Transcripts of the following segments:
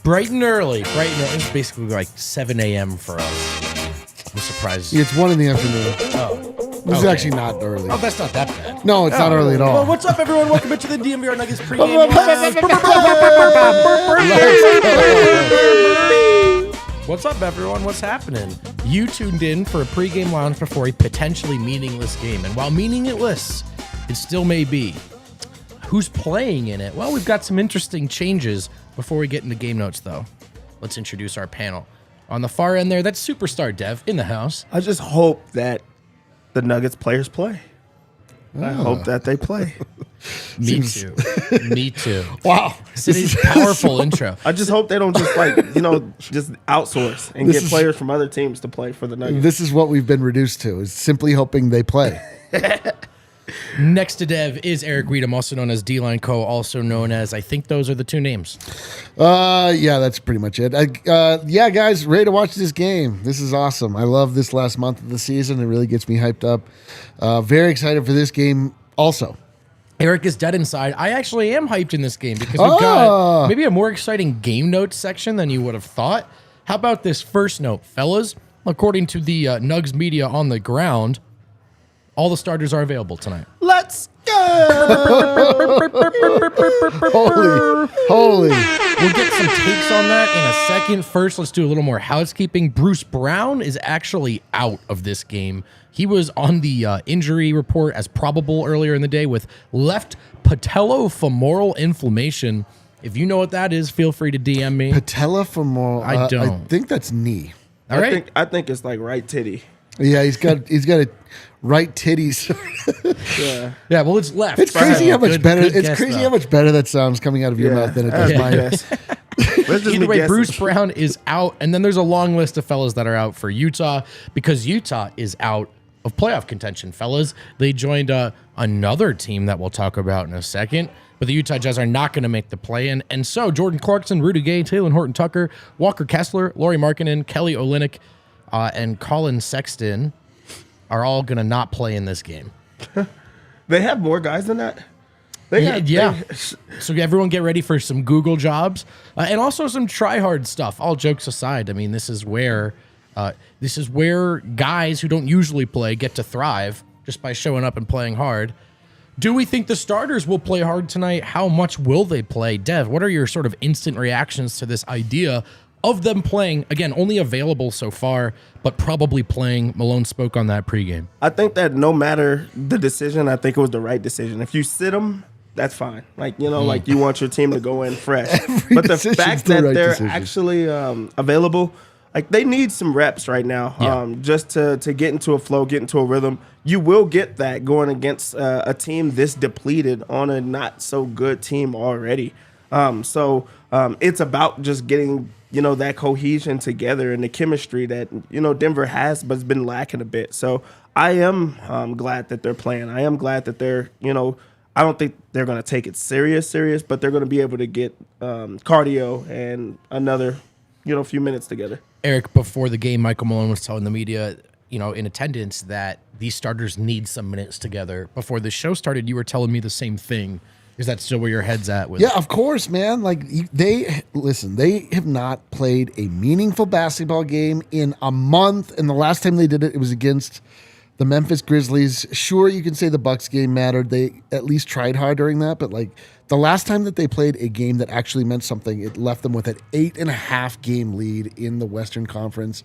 Bright and early. It's basically like 7 a.m. for us. I'm surprised. It's 1 in the afternoon. Oh. This is actually not early. Oh, that's not that bad. No, it's not early at all. Well, what's up, everyone? Welcome to the DNVR Nuggets pregame. What's up, everyone? What's happening? You tuned in for a pregame lounge before a potentially meaningless game. And while meaningless, it still may be. Who's playing in it? Well, we've got some interesting changes. Before we get into game notes, though, let's introduce our panel. On the far end there, that's Superstar Dev in the house. I just hope that the Nuggets players play. I hope that they play. Me too. Me too. Wow. City's powerful intro. I just hope they don't just just outsource and get players from other teams to play for the Nuggets. This is what we've been reduced to, is simply hoping they play. Next to Dev is Eric Weedham, also known as D-Line Co., also known as, I think those are the two names. Yeah, that's pretty much it. Yeah, guys, ready to watch this game. This is awesome. I love this last month of the season. It really gets me hyped up. Very excited for this game also. Eric is dead inside. I actually am hyped in this game because we've got maybe a more exciting game notes section than you would have thought. How about this first note, fellas? According to the Nugs media on the ground, all the starters are available tonight. Let's go! Holy. We'll get some takes on that in a second. First, let's do a little more housekeeping. Bruce Brown is actually out of this game. He was on the injury report as probable earlier in the day with left patellofemoral inflammation. If you know what that is, feel free to DM me. Patellofemoral. I don't. I think that's knee. All right. I think it's like right titty. Yeah, he's got a right titties. Yeah. Yeah, well, it's left. It's crazy how much better. Good It's guess, crazy though. how much better that sounds coming out of your mouth than it does mine. Let's just Either be way, guessing. Bruce Brown is out, and then there's a long list of fellas that are out for Utah because Utah is out of playoff contention, fellas. They joined another team that we'll talk about in a second, but the Utah Jazz are not going to make the play-in, and so Jordan Clarkson, Rudy Gay, Taylor Horton-Tucker, Walker Kessler, Lauri Markkanen, Kelly Olynyk, and Colin Sexton are all going to not play in this game. They have more guys than that? So everyone get ready for some Google jobs and also some try-hard stuff. All jokes aside, I mean, this is where guys who don't usually play get to thrive just by showing up and playing hard. Do we think the starters will play hard tonight? How much will they play? Dev, what are your sort of instant reactions to this idea of them playing, again, only available so far, but probably playing? Malone spoke on that pregame. I think that no matter the decision, I think it was the right decision. If you sit them, that's fine. Like, like you want your team to go in fresh. But the fact that they're actually available, like they need some reps right now, just to get into a flow, get into a rhythm. You will get that going against a team this depleted on a not so good team already. So it's about just getting that cohesion together and the chemistry that, Denver has, but it's been lacking a bit. So I am glad that they're playing. I am glad that they're, I don't think they're going to take it serious, but they're going to be able to get cardio and another, few minutes together. Eric, before the game, Michael Malone was telling the media, in attendance that these starters need some minutes together. Before the show started, you were telling me the same thing. Is that still where your head's at with it? Yeah, of course, man. Like they have not played a meaningful basketball game in a month, and the last time they did it, it was against the Memphis Grizzlies. Sure, you can say the Bucks game mattered. They at least tried hard during that, but like the last time that they played a game that actually meant something, it left them with an 8.5 game lead in the Western Conference.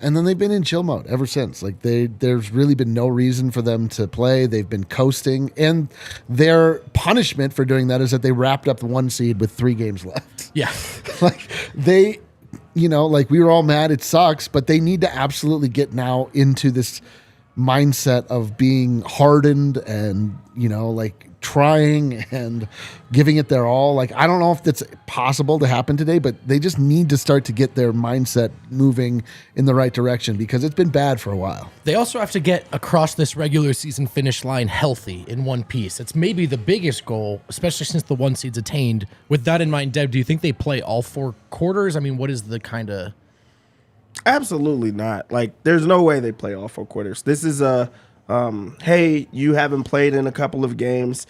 And then they've been in chill mode ever since. Like there's really been no reason for them to play. They've been coasting, and their punishment for doing that is that they wrapped up the 1 seed with 3 games left. Yeah, Like they, like we were all mad. It sucks, but they need to absolutely get now into this mindset of being hardened and like trying and giving it their all. Like I don't know if that's possible to happen today, but they just need to start to get their mindset moving in the right direction because it's been bad for a while. They also have to get across this regular season finish line healthy in one piece. It's maybe the biggest goal, especially since the 1 seed's attained. With that in mind, Deb, do you think they play all 4 quarters? I mean, what is the kind of... Absolutely not. Like, there's no way they play all 4 quarters. This is a hey, you haven't played in a couple of games.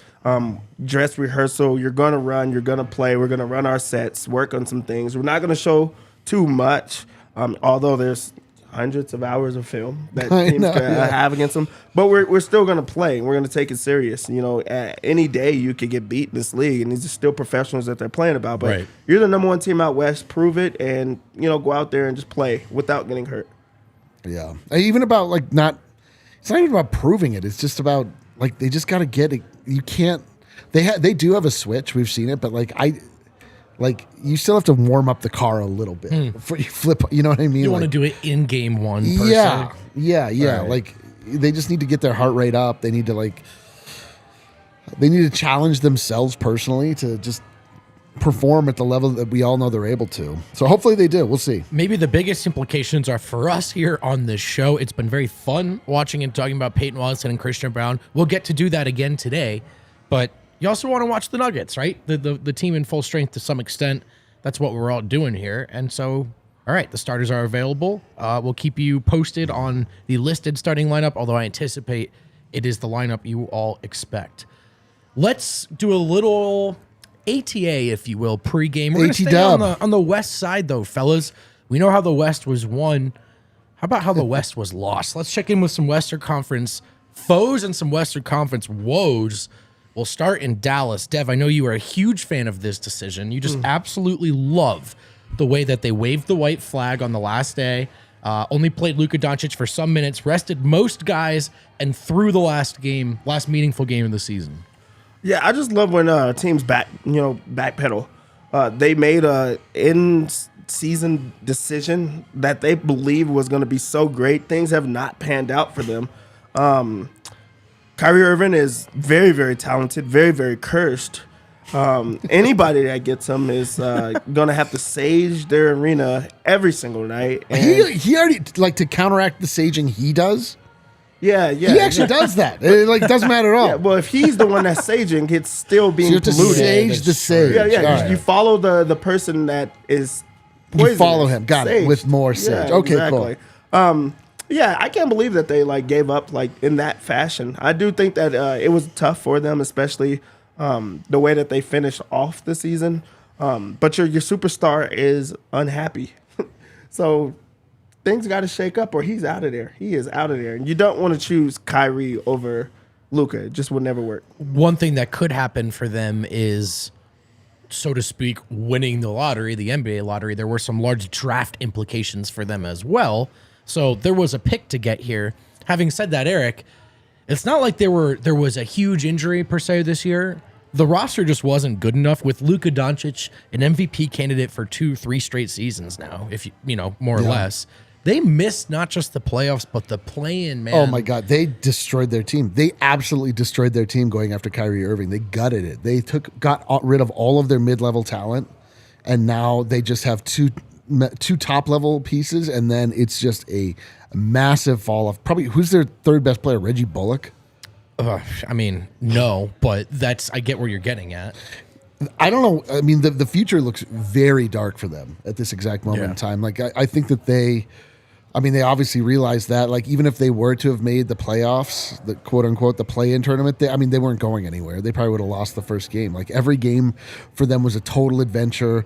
Dress rehearsal, you're going to run, you're going to play. We're going to run our sets, work on some things. We're not going to show too much, although there's hundreds of hours of film that teams could have against them. But we're still going to play. We're going to take it serious. You know, any day you could get beat in this league, and these are still professionals that they're playing about. But you're the number one team out west. Prove it, and, you know, go out there and just play without getting hurt. Yeah. Even about, like, not – it's not even about proving it. It's just about, like, they just got to get it. You can't – they do have a switch. We've seen it. But, like, you still have to warm up the car a little bit before you flip. You know what I mean? You want to do it in game one, per yeah, se. Yeah. Right. Like, they just need to get their heart rate up. They need to challenge themselves personally to just perform at the level that we all know they're able to. So hopefully they do. We'll see. Maybe the biggest implications are for us here on this show. It's been very fun watching and talking about Peyton Watson and Christian Brown. We'll get to do that again today, but you also want to watch the Nuggets, right? The team in full strength to some extent. That's what we're all doing here. And so, all right, the starters are available. We'll keep you posted on the listed starting lineup, although I anticipate it is the lineup you all expect. Let's do a little ATA, if you will, pregame. We're going to stay on the West side, though, fellas. We know how the West was won. How about how the West was lost? Let's check in with some Western Conference foes and some Western Conference woes. We'll start in Dallas. Dev, I know you are a huge fan of this decision. You just absolutely love the way that they waved the white flag on the last day, only played Luka Doncic for some minutes, rested most guys, and threw the last meaningful game of the season. Yeah, I just love when teams backpedal. They made a in-season decision that they believe was going to be so great. Things have not panned out for them. Kyrie Irving is very, very talented, very, very cursed. Anybody that gets him is going to have to sage their arena every single night. And he already, like, to counteract the saging he does. Yeah. He actually does that. It doesn't matter at all. Yeah, well, if he's the one that's saging, it's still being so you have to polluted. sage the sage. Yeah. You follow the person that is poisonous. You follow him. Got it. With more sage. Yeah, okay, exactly. Cool. Yeah, I can't believe that they gave up in that fashion. I do think that it was tough for them, especially the way that they finished off the season. But your superstar is unhappy, so things got to shake up, or he's out of there. He is out of there, and you don't want to choose Kyrie over Luka. It just would never work. One thing that could happen for them is, so to speak, winning the lottery, the NBA lottery. There were some large draft implications for them as well. So there was a pick to get here. Having said that, Eric, it's not like there was a huge injury per se this year. The roster just wasn't good enough with Luka Doncic, an MVP candidate for 2-3 straight seasons now, if you know, more or less. They missed not just the playoffs, but the play-in, man. Oh, my God. They destroyed their team. They absolutely destroyed their team going after Kyrie Irving. They gutted it. They got rid of all of their mid-level talent, and now they just have two top-level pieces, and then it's just a massive fall-off. Probably, who's their third best player? Reggie Bullock? I mean, no, but I get where you're getting at. I don't know. I mean, the future looks very dark for them at this exact moment in time. Like, I think that they obviously realized that, like, even if they were to have made the playoffs, the quote unquote, the play-in tournament, they weren't going anywhere. They probably would have lost the first game. Like, every game for them was a total adventure.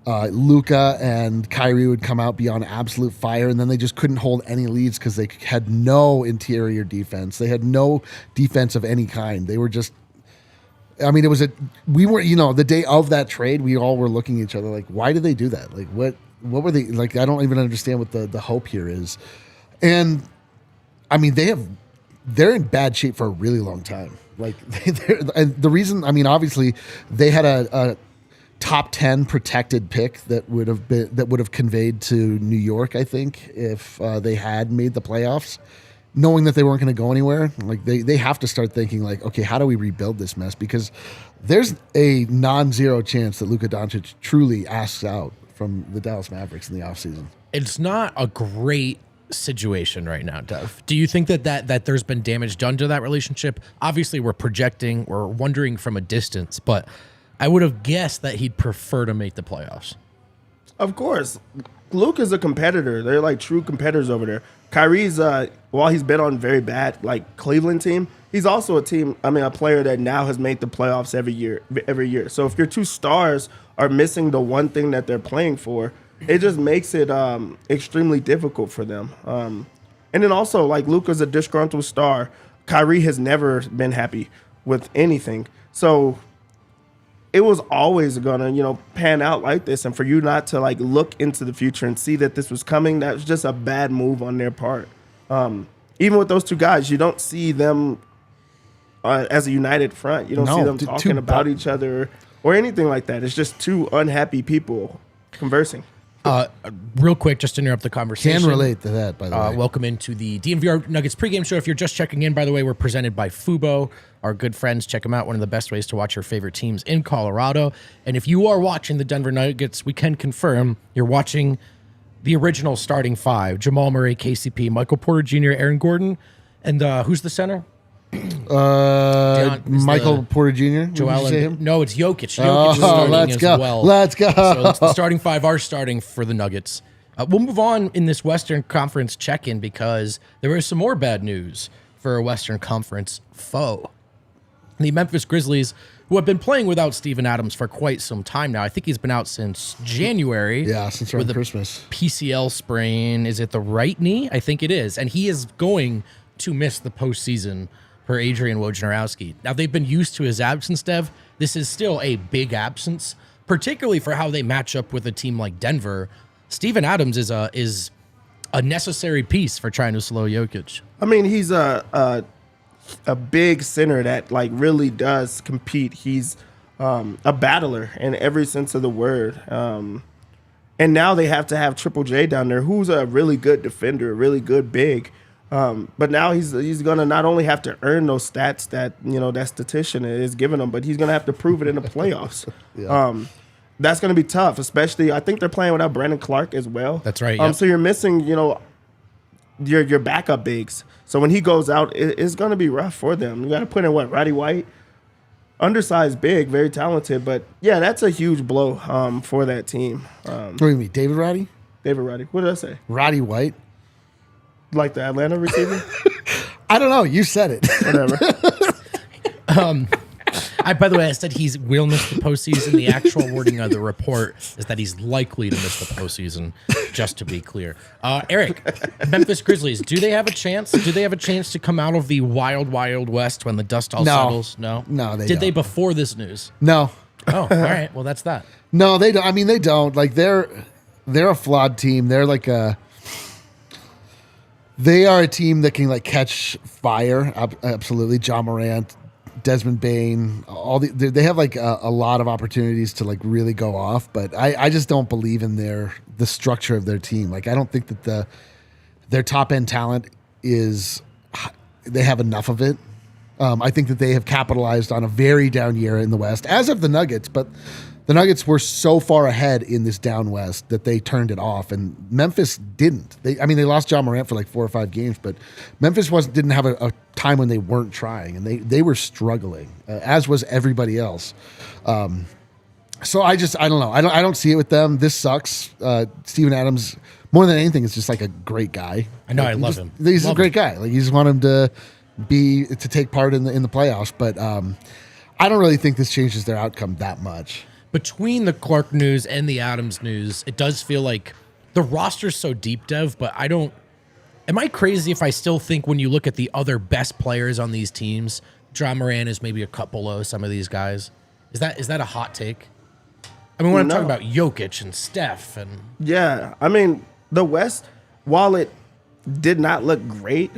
Luka and Kyrie would come out, be on absolute fire, and then they just couldn't hold any leads because they had no interior defense. They had no defense of any kind. They were just, I mean, the day of that trade, we all were looking at each other like, why did they do that? Like, what were they, like, I don't even understand what the hope here is. And I mean, they're in bad shape for a really long time. Like, and the reason, I mean, obviously they had a top 10 protected pick that would have conveyed to New York, I think, if they had made the playoffs, knowing that they weren't going to go anywhere. Like, they have to start thinking, like, okay, how do we rebuild this mess? Because there's a non-zero chance that Luka Doncic truly asks out from the Dallas Mavericks in the offseason. It's not a great situation right now, Dev. Do you think that there's been damage done to that relationship? Obviously, we're wondering from a distance, but I would have guessed that he'd prefer to make the playoffs. Of course. Luke is a competitor. They're like true competitors over there. Kyrie's, while he's been on very bad like Cleveland team, he's also a player that now has made the playoffs every year. So if your two stars are missing the one thing that they're playing for, it just makes it extremely difficult for them. And then also, like, Luka's a disgruntled star. Kyrie has never been happy with anything. So it was always going to, pan out like this. And for you not to, like, look into the future and see that this was coming, that was just a bad move on their part. Even with those two guys, you don't see them as a united front. You don't see them talking about each other or anything like that. It's just two unhappy people conversing. Real quick, just to interrupt the conversation. Can relate to that, by the way. Welcome into the DNVR Nuggets pregame show. If you're just checking in, by the way, we're presented by Fubo, our good friends. Check them out. One of the best ways to watch your favorite teams in Colorado. And if you are watching the Denver Nuggets, we can confirm you're watching the original starting five: Jamal Murray, KCP, Michael Porter Jr., Aaron Gordon, and who's the center? Michael Porter Jr. Joel. No, it's Jokic. Jokic is starting as well. Let's go. So it's the starting five are starting for the Nuggets. We'll move on in this Western Conference check-in because there was some more bad news for a Western Conference foe. The Memphis Grizzlies, who have been playing without Steven Adams for quite some time now. I think he's been out since January. Yeah, since around Christmas. PCL sprain. Is it the right knee? I think it is. And he is going to miss the postseason for Adrian Wojnarowski. Now, they've been used to his absence, Dev. This is still a big absence, particularly for how they match up with a team like Denver. Steven Adams is a necessary piece for trying to slow Jokic. I mean, he's a big center that like really does compete. He's a battler in every sense of the word. And now they have to have Triple J down there, who's a really good defender, a really good big. But now he's going to not only have to earn those stats that, that statistician is giving him, but he's going to have to prove it in the playoffs. Yeah. That's going to be tough, especially I think they're playing without Brandon Clark as well. That's right. Yep. So you're missing, your backup bigs. So when he goes out, it's going to be rough for them. You got to put in Roddy White, undersized big, very talented. But, yeah, that's a huge blow for that team. What do you mean, David Roddy? David Roddy. What did I say? Roddy White? Like the Atlanta receiver? I don't know. You said it. Whatever. By the way, I said he will miss the postseason. The actual wording of the report is that he's likely to miss the postseason, just to be clear. Eric, Memphis Grizzlies, do they have a chance? Do they have a chance to come out of the wild, wild west when the dust all settles? No? No, they Did don't. they before this news? No. Oh, all right. Well, that's that. No, they don't. I mean, they don't. Like, they're a flawed team. They're like they are a team that can like catch fire. Absolutely. John Morant, Desmond Bain, they have like a lot of opportunities to like really go off, but I just don't believe in the structure of their team. Like, I don't think that their top end talent they have enough of it. I think that they have capitalized on a very down year in the West, as of the Nuggets, but the Nuggets were so far ahead in this down West that they turned it off, and Memphis didn't. They lost John Morant for like 4 or 5 games, but Memphis didn't have a time when they weren't trying, and they were struggling, as was everybody else. So I don't know. I don't see it with them. This sucks. Steven Adams, more than anything, is just like a great guy. I know. I love him. He's a great guy. Like, you just want him to take part in the playoffs, but I don't really think this changes their outcome that much. Between the Clark news and the Adams news, it does feel like the roster's so deep, Dev, but am I crazy if I still think when you look at the other best players on these teams, John Moran is maybe a cut below some of these guys? Is that a hot take? I mean, when I'm talking about Jokic and Steph and... Yeah, I mean, the West, while it did not look great,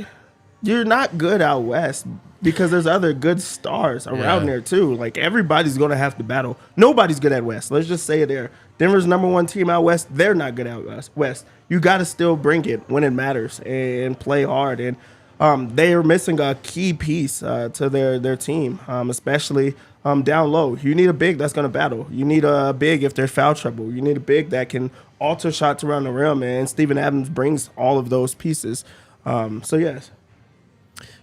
you're not good out West because there's other good stars around there too. Like, everybody's going to have to battle. Nobody's good at West. Let's just say it there. Denver's #1 team out West. They're not good out West. You got to still bring it when it matters and play hard. And they are missing a key piece to their team, especially down low. You need a big that's going to battle. You need a big if there's foul trouble. You need a big that can alter shots around the rim. And Steven Adams brings all of those pieces. So, yes.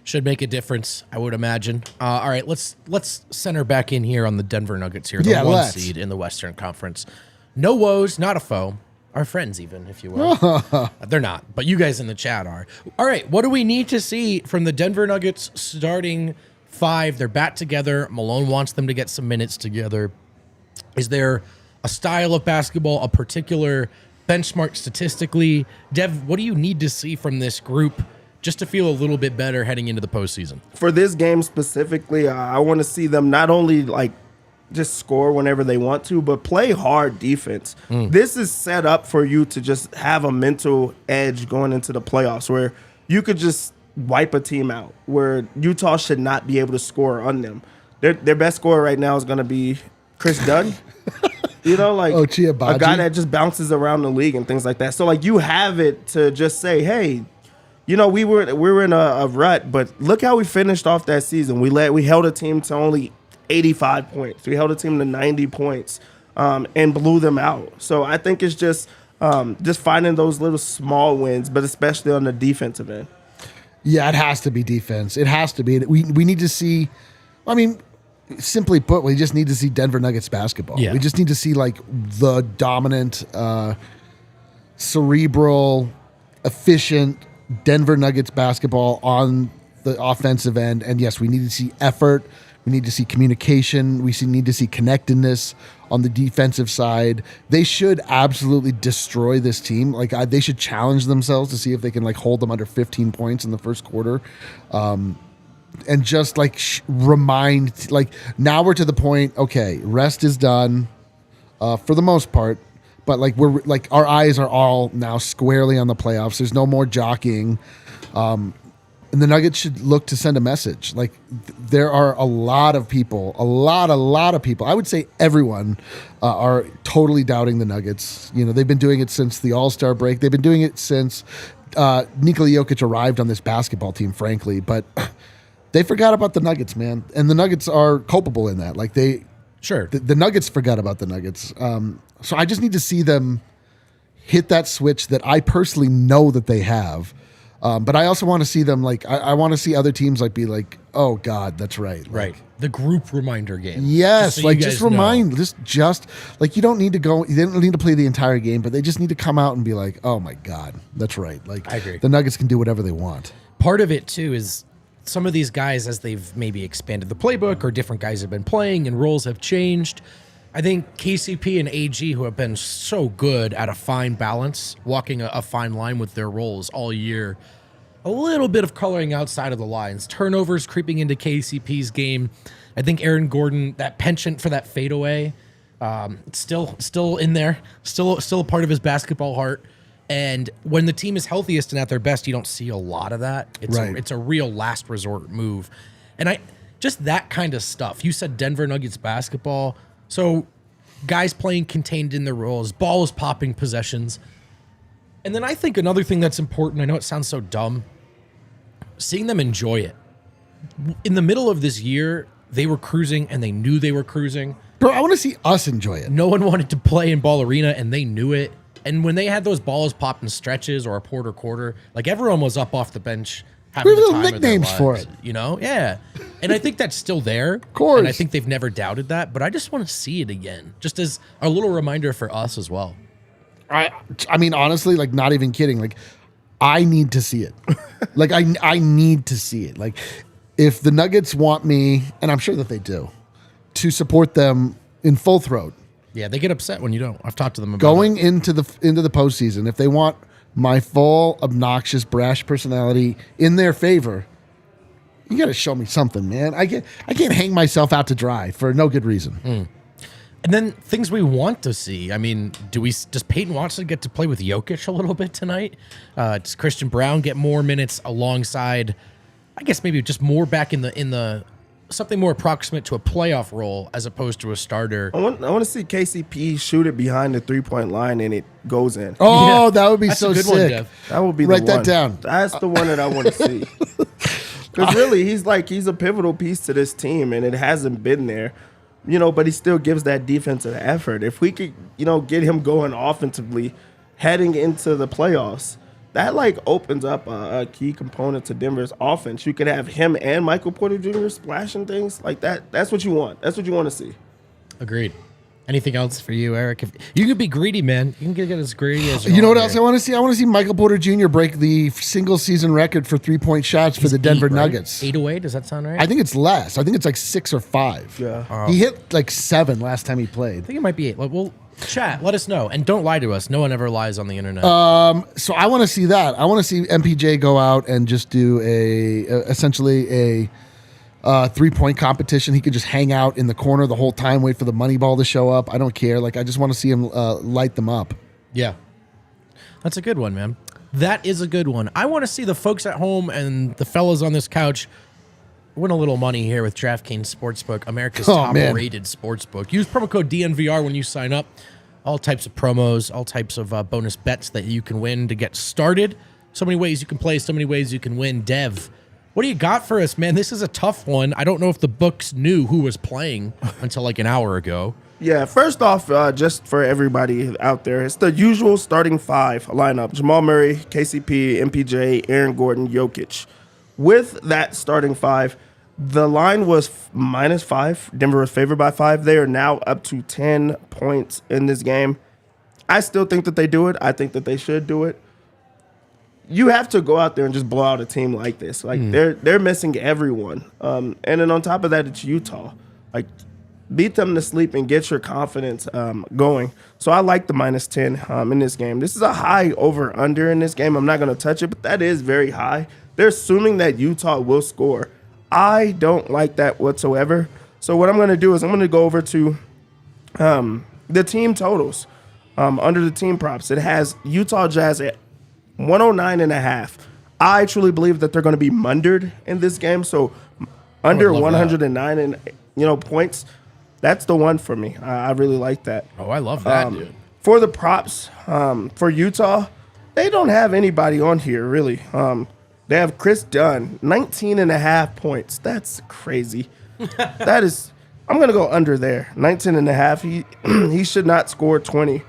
Should make a difference, I would imagine. All right, let's center back in here on the Denver Nuggets here, the one seed in the Western Conference. No woes, not a foe. our friends even, if you will. They're not, but you guys in the chat are. All right, what do we need to see from the Denver Nuggets starting five? They're back together. Malone wants them to get some minutes together. Is there a style of basketball, a particular benchmark statistically? Dev, what do you need to see from this group just to feel a little bit better heading into the postseason? For this game specifically, I want to see them not only like just score whenever they want to, but play hard defense. This is set up for you to just have a mental edge going into the playoffs where you could just wipe a team out, where Utah should not be able to score on them. Their best scorer right now is going to be Chris Dunn. You know, like a guy that just bounces around the league and things like that. So like you have it to just say, hey, you know, we were in a rut, but look how we finished off that season. We held a team to only 85 points. We held a team to 90 points and blew them out. So I think it's just finding those little small wins, but especially on the defensive end. Yeah, it has to be defense. It has to be. We need to see, I mean, simply put, we just need to see Denver Nuggets basketball. Yeah. We just need to see like the dominant, cerebral, efficient Denver Nuggets basketball on the offensive end. And yes, we need to see effort. We need to see communication. We need to see connectedness on the defensive side. They should absolutely destroy this team. Like they should challenge themselves to see if they can like hold them under 15 points in the first quarter. And just like remind, like now we're to the point, okay, rest is done for the most part. But like we're like our eyes are all now squarely on the playoffs. There's no more jockeying. And the Nuggets should look to send a message. Like there are a lot of people, a lot of people. I would say everyone are totally doubting the Nuggets. You know, they've been doing it since the All-Star break. They've been doing it since Nikola Jokic arrived on this basketball team, frankly. But they forgot about the Nuggets, man. And the Nuggets are culpable in that. Like the Nuggets forgot about the Nuggets. So I just need to see them hit that switch that I personally know that they have. But I also want to see them like I want to see other teams like be like, oh God, that's right. Right. The group reminder game. Yes. Just like just remind, just like you don't need to go, you don't need to play the entire game, but they just need to come out and be like, oh my God, that's right. Like I agree. The Nuggets can do whatever they want. Part of it too is some of these guys, as they've maybe expanded the playbook or different guys have been playing and roles have changed. I think KCP and AG, who have been so good at a fine balance, walking a fine line with their roles all year, a little bit of coloring outside of the lines. Turnovers creeping into KCP's game. I think Aaron Gordon, that penchant for that fadeaway, still in there, still a part of his basketball heart. And when the team is healthiest and at their best, you don't see a lot of that. It's a real last resort move. And just that kind of stuff. You said Denver Nuggets basketball. So guys playing contained in their roles, balls popping possessions. And then I think another thing that's important, I know it sounds so dumb, seeing them enjoy it. In the middle of this year, they were cruising and they knew they were cruising. Bro, I want to see us enjoy it. No one wanted to play in Ball Arena and they knew it. And when they had those balls popped in stretches or a quarter, like everyone was up off the bench having the time nicknames of their for lives, it. you know? Yeah. And I think that's still there. Of course. And I think they've never doubted that, but I just want to see it again, just as a little reminder for us as well. I mean, honestly, like not even kidding. Like I need to see it. Like I need to see it. Like if the Nuggets want me, and I'm sure that they do, to support them in full throat. Yeah, they get upset when you don't. I've talked to them about going into the postseason. If they want my full, obnoxious, brash personality in their favor, you got to show me something, man. I can't hang myself out to dry for no good reason. And then things we want to see. I mean, does Peyton Watson get to play with Jokic a little bit tonight? Does Christian Brown get more minutes alongside? I guess maybe just more back in the something more approximate to a playoff role as opposed to a starter. I want to see KCP shoot it behind the 3-point line and it goes in. Oh, yeah. That would be That's so a good sick. One, Dev. That would be Write the one. that down. That's the one that I want to see. Because really, he's a pivotal piece to this team, and it hasn't been there. You know, but he still gives that defensive effort. If we could, get him going offensively, heading into the playoffs, that like opens up a key component to Denver's offense. You could have him and Michael Porter Jr. splashing things like that. That's what you want. That's what you want to see. Agreed. Anything else for you, Eric? If you can be greedy, man. You can get as greedy as You know what else I want to see? I want to see Michael Porter Jr. break the single season record for 3-point shots for the Denver Nuggets. 808, does that sound right? I think it's less. I think it's like 6 or 5. Yeah. He hit like 7 last time he played. I think it might be 8. Well, chat, let us know. And don't lie to us. No one ever lies on the internet. So I want to see that. I want to see MPJ go out and just do essentially a 3-point competition. He could just hang out in the corner the whole time, wait for the money ball to show up. I don't care. Like, I just want to see him light them up. Yeah. That's a good one, man. That is a good one. I want to see the folks at home and the fellas on this couch win a little money here with DraftKings Sportsbook, America's top-rated sportsbook. Use promo code DNVR when you sign up. All types of promos, all types of bonus bets that you can win to get started. So many ways you can play, so many ways you can win. Dev, what do you got for us, man? This is a tough one. I don't know if the books knew who was playing until like an hour ago. Yeah, first off, just for everybody out there, it's the usual starting 5 lineup. Jamal Murray, KCP, MPJ, Aaron Gordon, Jokic. With that starting 5, the line was -5. Denver was favored by 5. They are now up to 10 points in this game. I still think that they do it. I think that they should do it. You have to go out there and just blow out a team like this. Like they're missing everyone. And then on top of that, it's Utah. Like beat them to sleep and get your confidence going. So I like the -10 in this game. This is a high over/under in this game. I'm not going to touch it, but that is very high. They're assuming that Utah will score. I don't like that whatsoever. So what I'm going to do is I'm going to go over to the team totals under the team props. It has Utah Jazz at 109.5. I truly believe that they're going to be mundered in this game. So under 109 and points, that's the one for me. I really like that. Oh, I love that, dude. For the props, for Utah, they don't have anybody on here really. They have Chris Dunn, 19.5 points. That's crazy. That is, I'm going to go under there. 19.5. He should not score 20.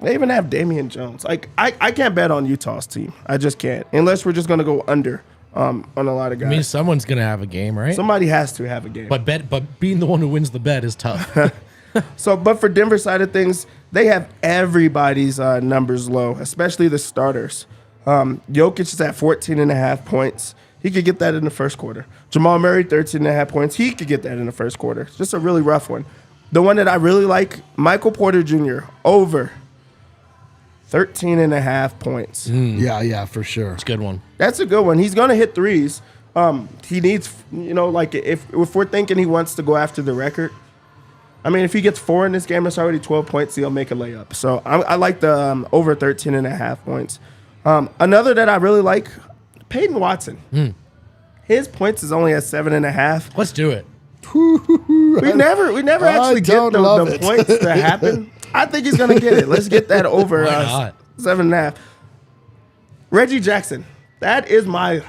They even have Damian Jones. Like I can't bet on Utah's team. I just can't. Unless we're just going to go under on a lot of guys. I mean, someone's going to have a game, right? Somebody has to have a game. But being the one who wins the bet is tough. But for Denver side of things, they have everybody's numbers low, especially the starters. Jokic is at 14.5 points. He could get that in the first quarter. Jamal Murray, 13.5 points. He could get that in the first quarter. It's just a really rough one. The one that I really like, Michael Porter Jr., over 13.5 points. Yeah, for sure. It's a good one. That's a good one. He's going to hit threes. He needs, like if we're thinking he wants to go after the record, I mean, if he gets 4 in this game, it's already 12 points. He'll make a layup. So I like the over 13.5 points. Another that I really like, Peyton Watson. His points is only at 7.5. Let's do it. We never actually get the points to happen. I think he's gonna get it. Let's get that over 7.5. Reggie Jackson, that is my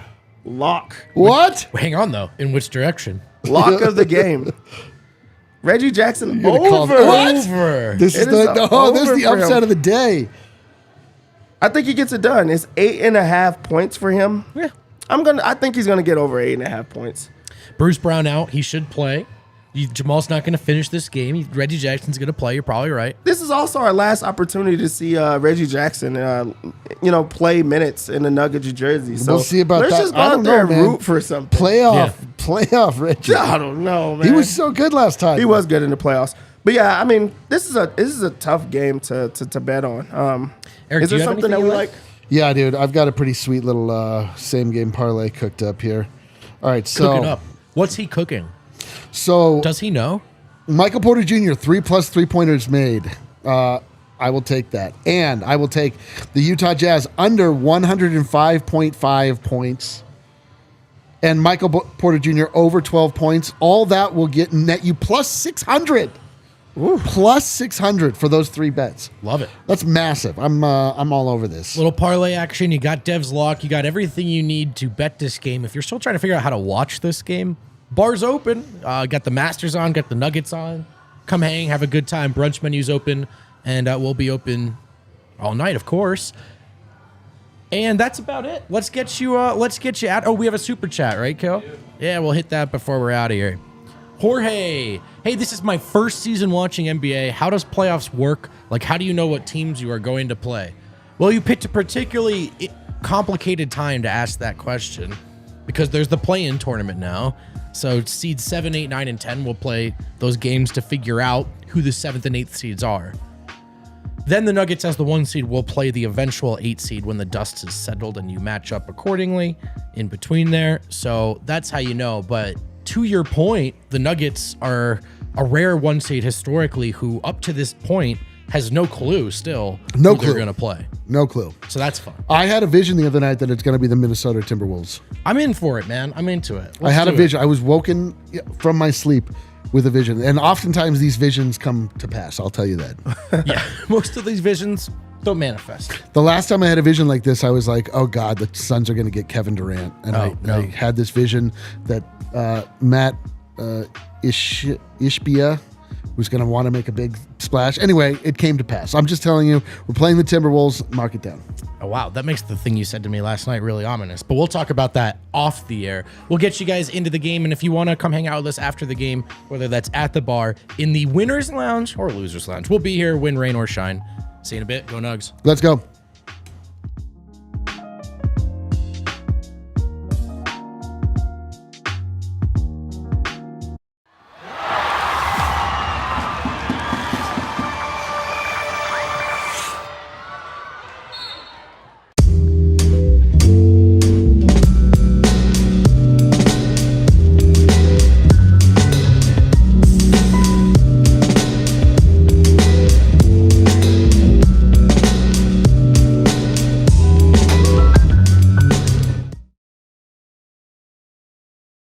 lock. What? Hang on though. In which direction? Lock of the game. Reggie Jackson over. This is the upset of the day. I think he gets it done. It's 8.5 points for him. Yeah. I think he's gonna get over 8.5 points. Bruce Brown out. He should play. Jamal's not going to finish this game. Reggie Jackson's going to play. You're probably right. This is also our last opportunity to see Reggie Jackson, play minutes in the Nuggets jersey. So we'll see about that. Let's just go out there and root for something. Playoff Reggie. I don't know, man. He was so good last time. He was good in the playoffs. But yeah, I mean, this is a tough game to bet on. Eric, is there something that we like? Yeah, dude. I've got a pretty sweet little same game parlay cooked up here. All right, so cooking up. What's he cooking? So does he know? Michael Porter Jr. 3+ 3-pointers made. I will take that, and I will take the Utah Jazz under 105.5 points, and Michael Porter Jr. over 12 points. All that will net you plus 600. Ooh. Plus 600 for those 3 bets. Love it. That's massive. I'm all over this. Little parlay action. You got Dev's lock. You got everything you need to bet this game. If you're still trying to figure out how to watch this game, bar's open. Got the Masters on. Got the Nuggets on. Come hang. Have a good time. Brunch menu's open, and we'll be open all night, of course. And that's about it. Let's get you out. Oh, we have a super chat, right, Kel? Yeah, we'll hit that before we're out of here. Jorge, hey, this is my first season watching NBA. How does playoffs work? Like, how do you know what teams you are going to play? Well, you picked a particularly complicated time to ask that question because there's the play-in tournament now. So seeds 7, 8, 9, and 10 will play those games to figure out who the 7th and 8th seeds are. Then the Nuggets as the 1 seed will play the eventual 8 seed when the dust is settled and you match up accordingly in between there. So that's how you know. But to your point, the Nuggets are a rare 1 seed historically who up to this point has no clue still who they're going to play. No clue. So that's fun. I had a vision the other night that it's going to be the Minnesota Timberwolves. I'm in for it, man. I'm into it. I had a vision. I was woken from my sleep with a vision. And oftentimes these visions come to pass. I'll tell you that. Yeah. Most of these visions don't manifest. The last time I had a vision like this, I was like, oh God, the Suns are going to get Kevin Durant. And I had this vision that Matt Ishbia was going to want to make a big splash. Anyway, it came to pass. I'm just telling you, we're playing the Timberwolves. Mark it down. Oh, wow. That makes the thing you said to me last night really ominous. But we'll talk about that off the air. We'll get you guys into the game. And if you want to come hang out with us after the game, whether that's at the bar, in the winner's lounge or loser's lounge, we'll be here, win, rain, or shine. See you in a bit. Go Nugs. Let's go.